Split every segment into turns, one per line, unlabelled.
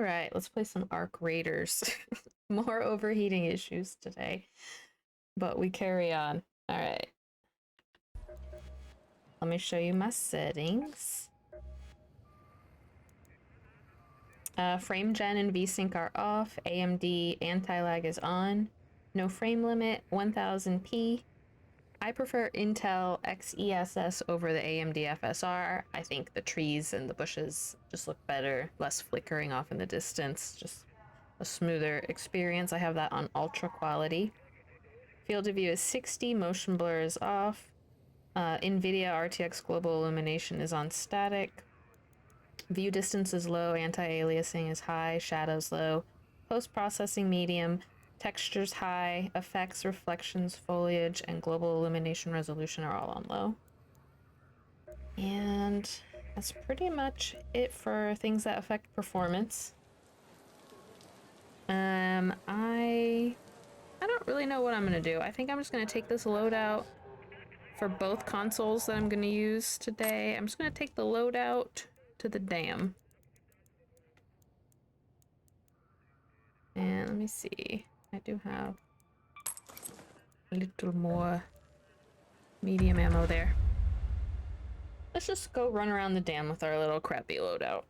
Alright, let's play some Arc Raiders. More overheating issues today, but we carry on. Alright. Let me show you my settings. Frame gen and VSync are off. AMD anti-lag is on. No frame limit, 1000p. I prefer Intel XESS over the AMD FSR. I think the trees and the bushes just look better, less flickering off in the distance, just a smoother experience. I have that on ultra quality. Field of view is 60, motion blur is off. NVIDIA RTX global illumination is on static. View distance is low, anti-aliasing is high, shadows low, post-processing medium, textures high, effects, reflections, foliage, and global illumination resolution are all on low. And that's pretty much it for things that affect performance. I don't really know what I'm gonna do. I think I'm just gonna take this loadout for both consoles that I'm gonna use today. I'm just gonna take the loadout to the dam. And let me see. I do have a little more medium ammo there. Let's just go run around the dam with our little crappy loadout.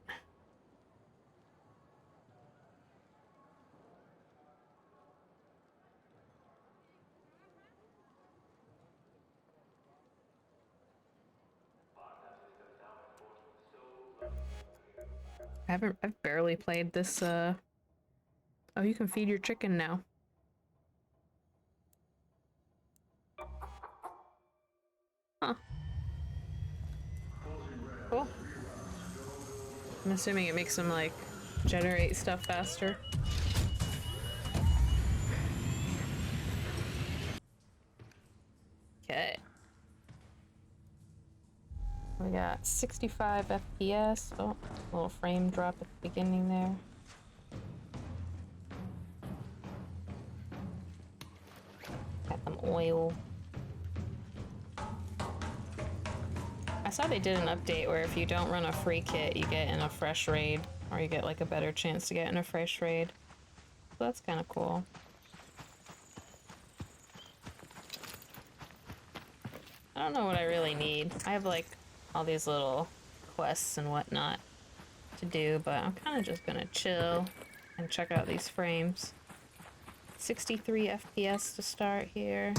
I've barely played this, Oh, you can feed your chicken now. Huh. Cool. I'm assuming it makes them, like, generate stuff faster. Okay. We got 65 FPS. Oh, a little frame drop at the beginning there. Got some oil. I saw they did an update where if you don't run a free kit, you get in a fresh raid, or you get like a better chance to get in a fresh raid. So that's kind of cool. I don't know what I really need. I have like all these little quests and whatnot to do, but I'm kind of just gonna chill and check out these frames. 63 FPS to start here.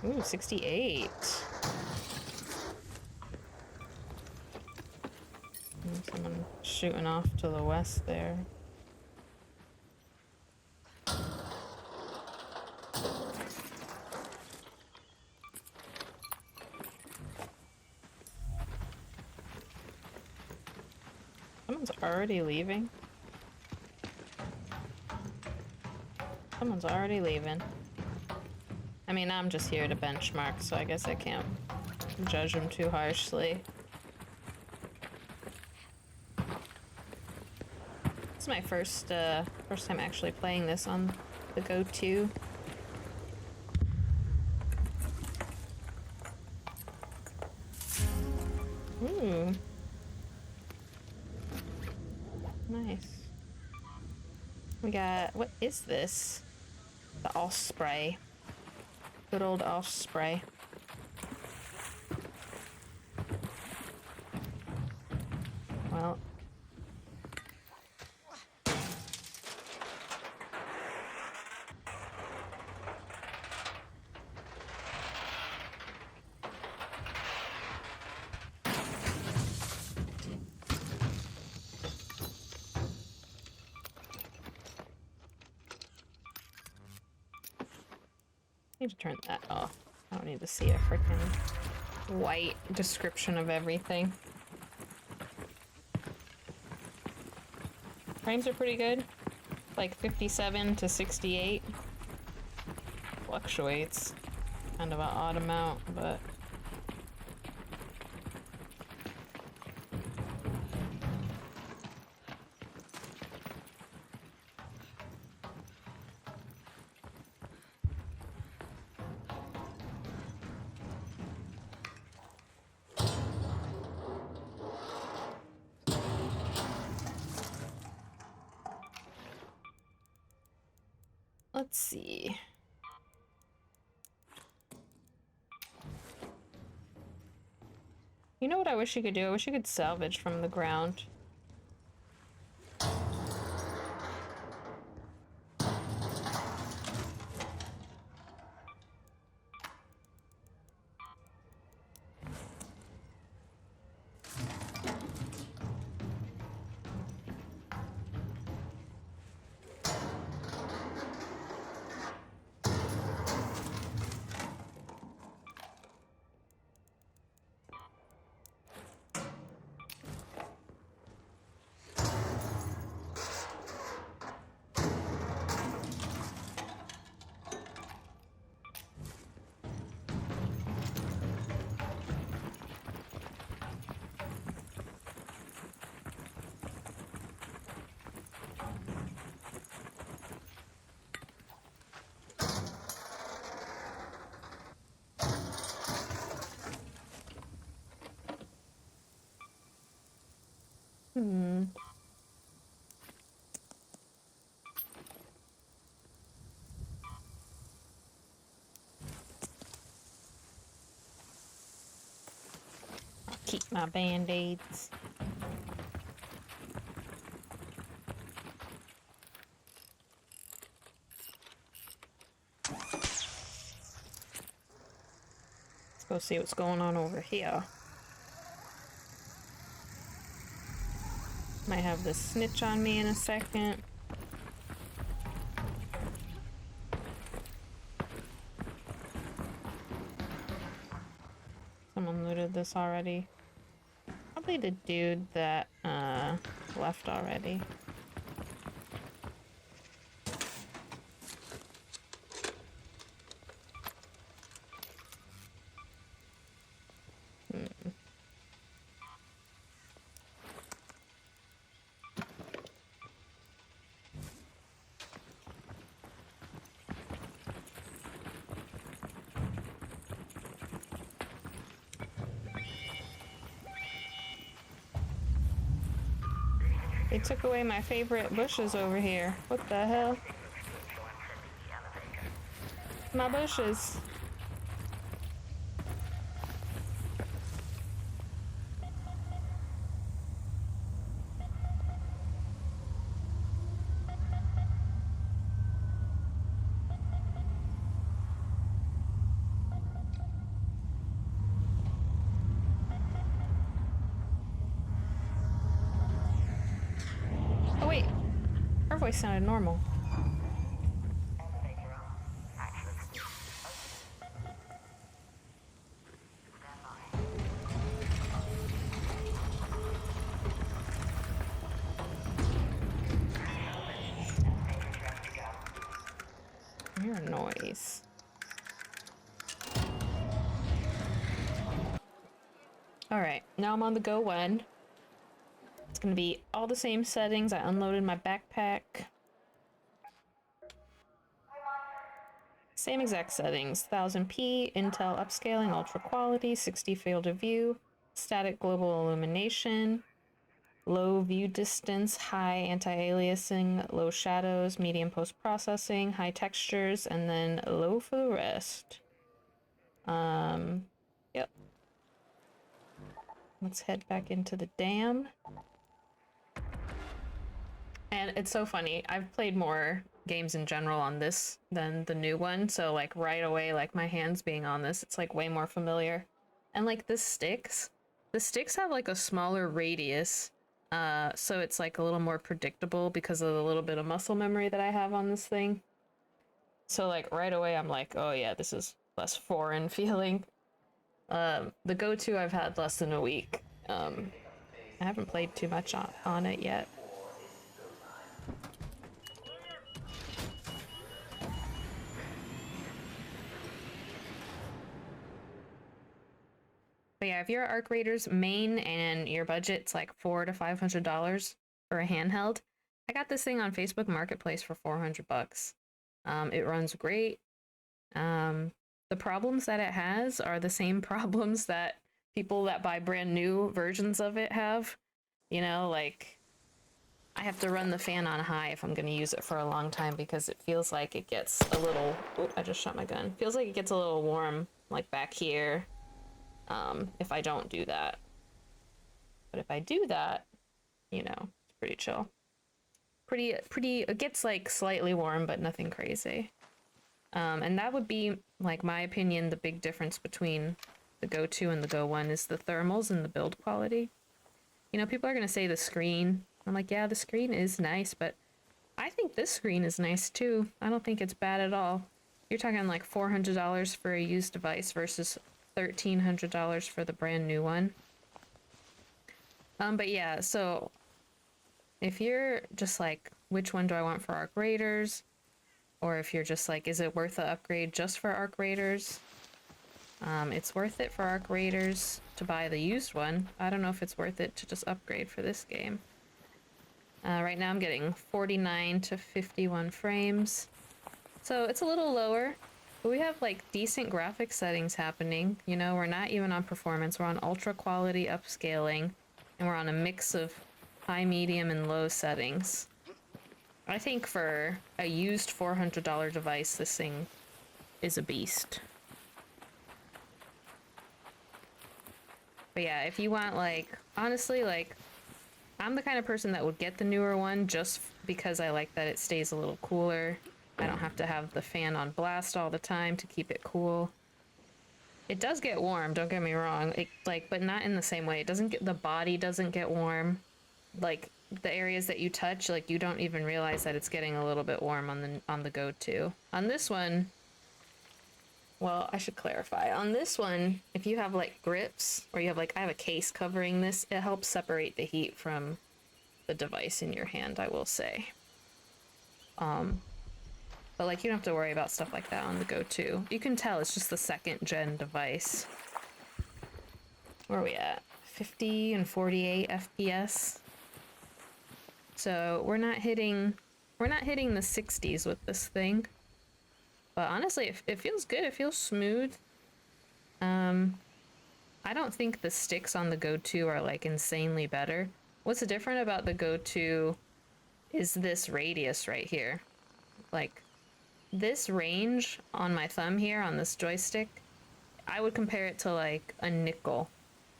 Ooh, 68. Someone shooting off to the west there. Someone's already leaving. Someone's already leaving. I mean, I'm just here to benchmark, so I guess I can't judge them too harshly. This is my first time actually playing this on the Go 2. Ooh. Nice. We got, what is this? The Osprey. Good old Osprey. Well. I need to turn that off. I don't need to see a freaking white description of everything. Frames are pretty good. Like 57 to 68. Fluctuates. Kind of an odd amount, but... Let's see. You know what I wish you could do? I wish you could salvage from the ground. Hmm. I'll keep my band-aids. Let's go see what's going on over here. Might have this snitch on me in a second. Someone looted this already. Probably the dude that left already. They took away my favorite bushes over here. What the hell? My bushes. Oh wait, her voice sounded normal. Your noise. Alright, now I'm on the Go 1. It's gonna be all the same settings. I unloaded my backpack. Same exact settings. 1000p, Intel upscaling, ultra quality, 60 field of view, static global illumination, low view distance, high anti-aliasing, low shadows, medium post-processing, high textures, and then low for the rest. Yep. Let's head back into the dam. And it's so funny. I've played more games in general on this than the new one, so like right away, like my hands being on this, it's like way more familiar. And like the sticks have like a smaller radius, so it's like a little more predictable because of the little bit of muscle memory that I have on this thing. So like right away I'm like, oh yeah, this is less foreign feeling. The Go 2 I've had less than a week. I haven't played too much on it yet. But yeah, if you're Arc Raiders main and your budget's like $400 to $500 for a handheld, I got this thing on Facebook Marketplace for $400. It runs great. The problems that it has are the same problems that people that buy brand new versions of it have. You know, like I have to run the fan on high if I'm going to use it for a long time because it feels like it gets a little... Oh, I just shot my gun. Feels like it gets a little warm, like back here, if I don't do that. But if I do that, you know, it's pretty chill. It gets like slightly warm, but nothing crazy. And that would be, like, my opinion, the big difference between the Go 2 and the Go 1 is the thermals and the build quality. You know, people are going to say the screen. I'm like, yeah, the screen is nice, but I think this screen is nice too. I don't think it's bad at all. You're talking like $400 for a used device versus $1,300 for the brand new one. But yeah, so if you're just like, which one do I want for Arc Raiders? Or if you're just like, is it worth the upgrade just for Arc Raiders? It's worth it for Arc Raiders to buy the used one. I don't know if it's worth it to just upgrade for this game. Right now I'm getting 49 to 51 frames. So it's a little lower, but we have like decent graphic settings happening. You know, we're not even on performance, we're on ultra quality upscaling, and we're on a mix of high, medium, and low settings. I think for a used $400 device, this thing is a beast. But yeah, if you want, like, honestly, like, I'm the kind of person that would get the newer one just because I like that it stays a little cooler. I don't have to have the fan on blast all the time to keep it cool. It does get warm, don't get me wrong, but not in the same way. It doesn't get, the body doesn't get warm. Like, the areas that you touch, like, you don't even realize that it's getting a little bit warm on the Go 2. On this one, well, I should clarify. On this one, if you have like grips, or you have like, I have a case covering this, it helps separate the heat from the device in your hand, I will say. But like, you don't have to worry about stuff like that on the Go 2. You can tell it's just the second gen device. Where are we at? 50 and 48 FPS. So we're not hitting the 60s with this thing. But honestly, it feels good. It feels smooth. I don't think the sticks on the Go 2 are like insanely better. What's different about the Go 2 is this radius right here. Like, this range on my thumb here on this joystick, I would compare it to like a nickel,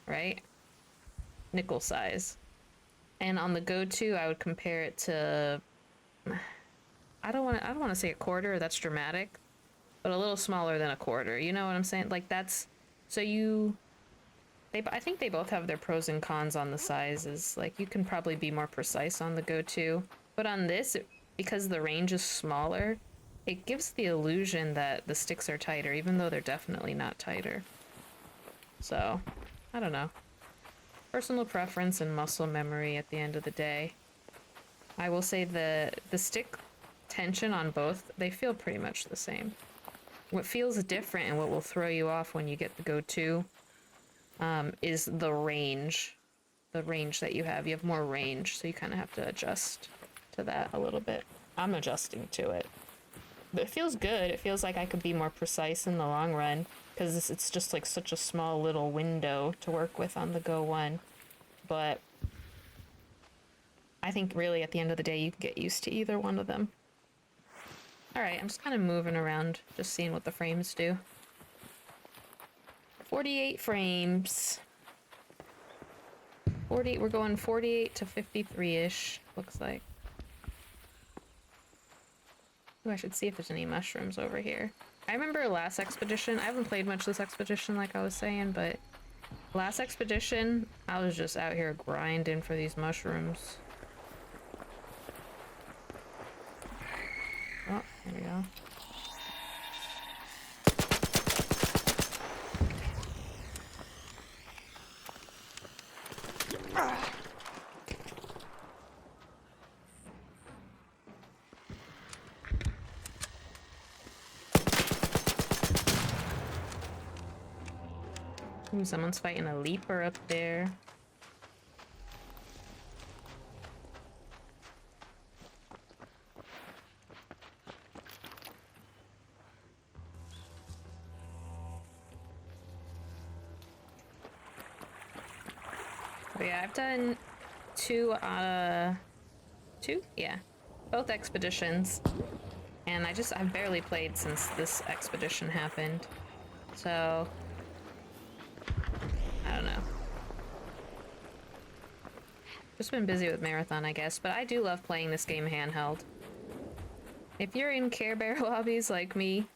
right? Nickel size. And on the Go 2, I would compare it to, I don't want to say a quarter, that's dramatic, but a little smaller than a quarter. You know what I'm saying? Like, that's, so I think they both have their pros and cons on the sizes. Like, you can probably be more precise on the Go 2, but on this, because the range is smaller, it gives the illusion that the sticks are tighter, even though they're definitely not tighter. So, I don't know. Personal preference and muscle memory at the end of the day. I will say the stick tension on both, they feel pretty much the same. What feels different and what will throw you off when you get the Go 2 is the range. The range that you have. You have more range, so you kind of have to adjust to that a little bit. I'm adjusting to it. But it feels good. It feels like I could be more precise in the long run, because it's just like such a small little window to work with on the Go 1. But I think really at the end of the day, you can get used to either one of them. Alright, I'm just kind of moving around, just seeing what the frames do. 48 frames. We're going 48 to 53-ish, looks like. Ooh, I should see if there's any mushrooms over here. I remember last expedition, I haven't played much this expedition like I was saying, but last expedition, I was just out here grinding for these mushrooms. Oh, there we go. Ooh, someone's fighting a leaper up there. But yeah, I've done 2 out 2? Yeah. Both expeditions. And I've barely played since this expedition happened. So, I don't know. Just been busy with Marathon, I guess, but I do love playing this game handheld. If you're in Care Bear lobbies like me,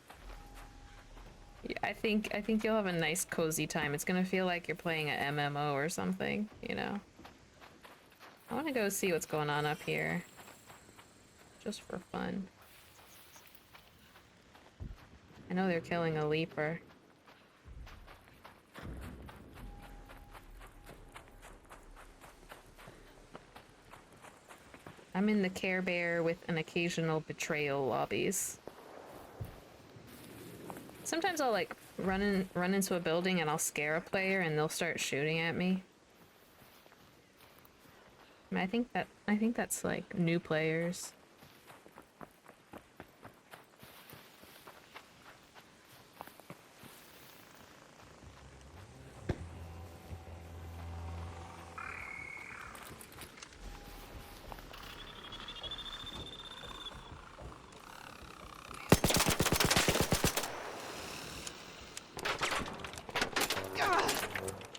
I think you'll have a nice cozy time. It's gonna feel like you're playing a MMO or something, you know. I want to go see what's going on up here, just for fun. I know they're killing a leaper. I'm in the Care Bear with an occasional betrayal lobbies. Sometimes I'll like run into a building and I'll scare a player and they'll start shooting at me. I think that's like new players.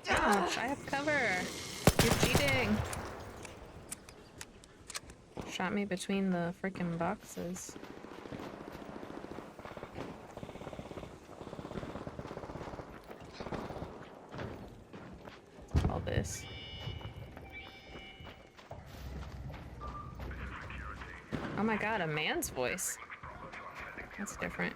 Gosh, I have cover. You're cheating. Shot me between the freaking boxes. All this. Oh my god, a man's voice. That's different.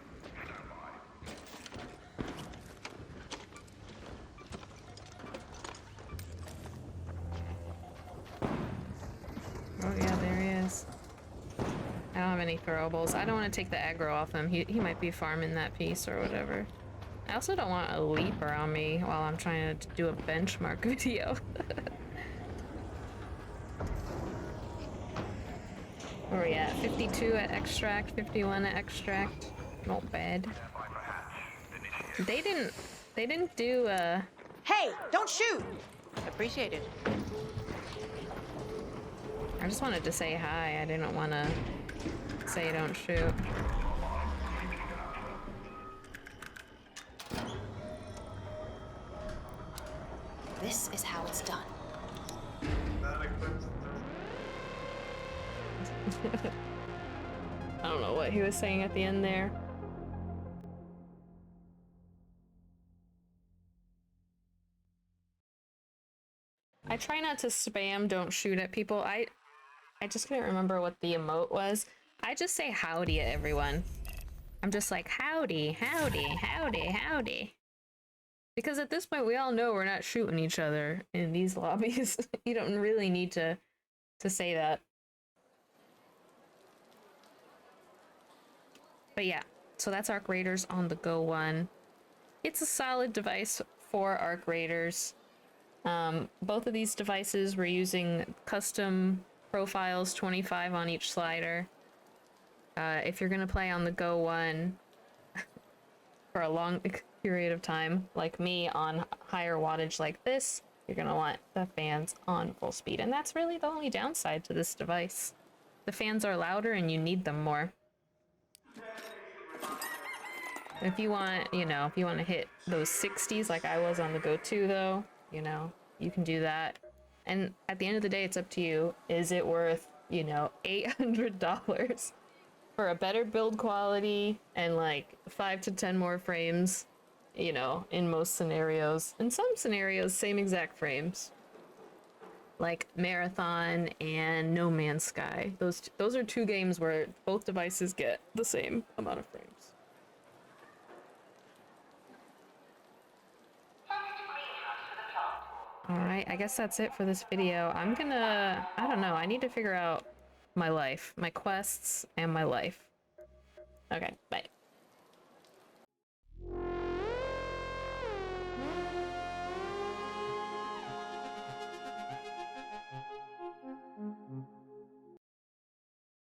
Oh yeah, there he is. I don't have any throwables. I don't want to take the aggro off him. He might be farming that piece or whatever. I also don't want a leaper on me while I'm trying to do a benchmark video. Where are we at? 52 at extract, 51 at extract. Not bad. They didn't do
Hey, don't shoot! Appreciate it.
I just wanted to say hi. I didn't want to say don't shoot.
This is how it's done.
I don't know what he was saying at the end there. I try not to spam don't shoot at people. I just couldn't remember what the emote was. I just say howdy at everyone. I'm just like, howdy, howdy, howdy, howdy. Because at this point, we all know we're not shooting each other in these lobbies. You don't really need to say that. But yeah, so that's Arc Raiders on the Go 1. It's a solid device for Arc Raiders. Both of these devices were using custom profiles, 25 on each slider. If you're gonna play on the Go 1 for a long period of time, like me, on higher wattage like this, you're gonna want the fans on full speed. And that's really the only downside to this device. The fans are louder and you need them more. If you want, you know, if you want to hit those 60s like I was on the Go 2 though, you know, you can do that. And at the end of the day, it's up to you. Is it worth, you know, $800 for a better build quality and like 5 to 10 more frames, you know, in most scenarios. In some scenarios, same exact frames. Like Marathon and No Man's Sky. Those are two games where both devices get the same amount of frames. Alright, I guess that's it for this video. I don't know, I need to figure out my life, my quests, and my life. Okay, bye.